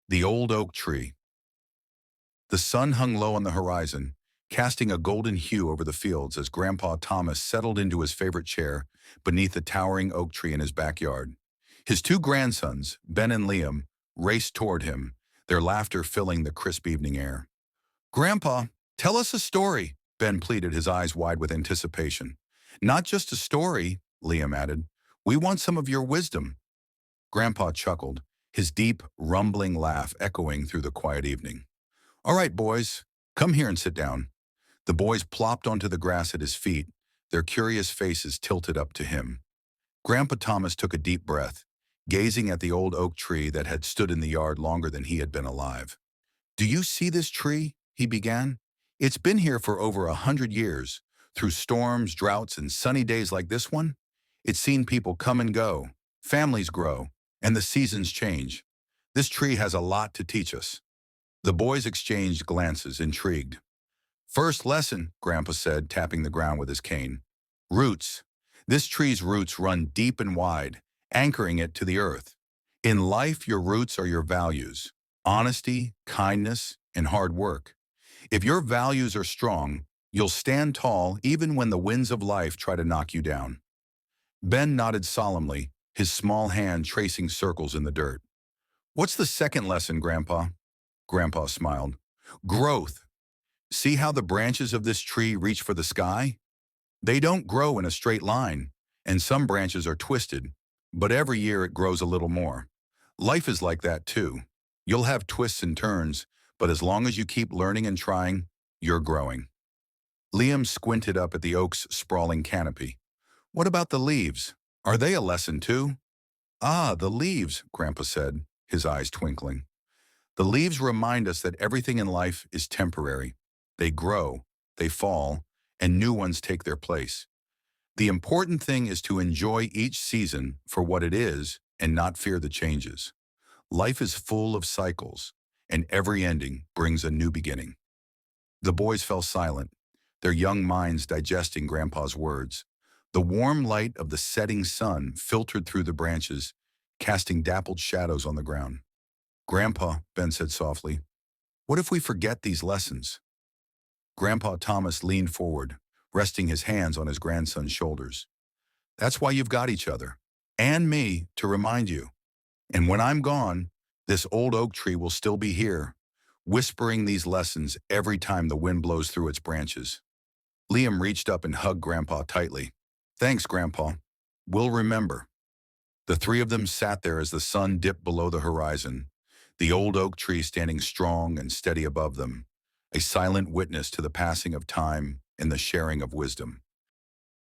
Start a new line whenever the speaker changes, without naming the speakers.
The old oak tree. The sun hung low on the horizon, casting a golden hue over the fields as Grandpa Thomas settled into his favorite chair beneath the towering oak tree in his backyard. His two grandsons, Ben and Liam, raced toward him, their laughter filling the crisp evening air. "Grandpa, tell us a story," Ben pleaded, his eyes wide with anticipation. "Not just a story," Liam added. "We want some of your wisdom." Grandpa chuckled, his deep, rumbling laugh echoing through the quiet evening. "All right, boys, come here and sit down." The boys plopped onto the grass at his feet, their curious faces tilted up to him. Grandpa Thomas took a deep breath, gazing at the old oak tree that had stood in the yard longer than he had been alive. "Do you see this tree?" he began. "It's been here for over 100 years, through storms, droughts, and sunny days like this one. It's seen people come and go, families grow, and the seasons change. This tree has a lot to teach us." The boys exchanged glances, intrigued. "First lesson," Grandpa said, tapping the ground with his cane. "Roots. This tree's roots run deep and wide, anchoring it to the earth. In life, your roots are your values: honesty, kindness, and hard work. If your values are strong, you'll stand tall even when the winds of life try to knock you down." Ben nodded solemnly, his small hand tracing circles in the dirt. "What's the second lesson, Grandpa?" Grandpa smiled. "Growth. See how the branches of this tree reach for the sky? They don't grow in a straight line, and some branches are twisted, but every year it grows a little more. Life is like that too. You'll have twists and turns, but as long as you keep learning and trying, you're growing." Liam squinted up at the oak's sprawling canopy. "What about the leaves? Are they a lesson too?" "Ah, the leaves," Grandpa said, his eyes twinkling. "The leaves remind us that everything in life is temporary. They grow, they fall, and new ones take their place. The important thing is to enjoy each season for what it is and not fear the changes. Life is full of cycles, and every ending brings a new beginning." The boys fell silent, their young minds digesting Grandpa's words. The warm light of the setting sun filtered through the branches, casting dappled shadows on the ground. "Grandpa," Ben said softly, "what if we forget these lessons?" Grandpa Thomas leaned forward, resting his hands on his grandson's shoulders. "That's why you've got each other, and me, to remind you. And when I'm gone, this old oak tree will still be here, whispering these lessons every time the wind blows through its branches." Liam reached up and hugged Grandpa tightly. "Thanks, Grandpa. We'll remember." The three of them sat there as the sun dipped below the horizon, the old oak tree standing strong and steady above them, a silent witness to the passing of time and the sharing of wisdom.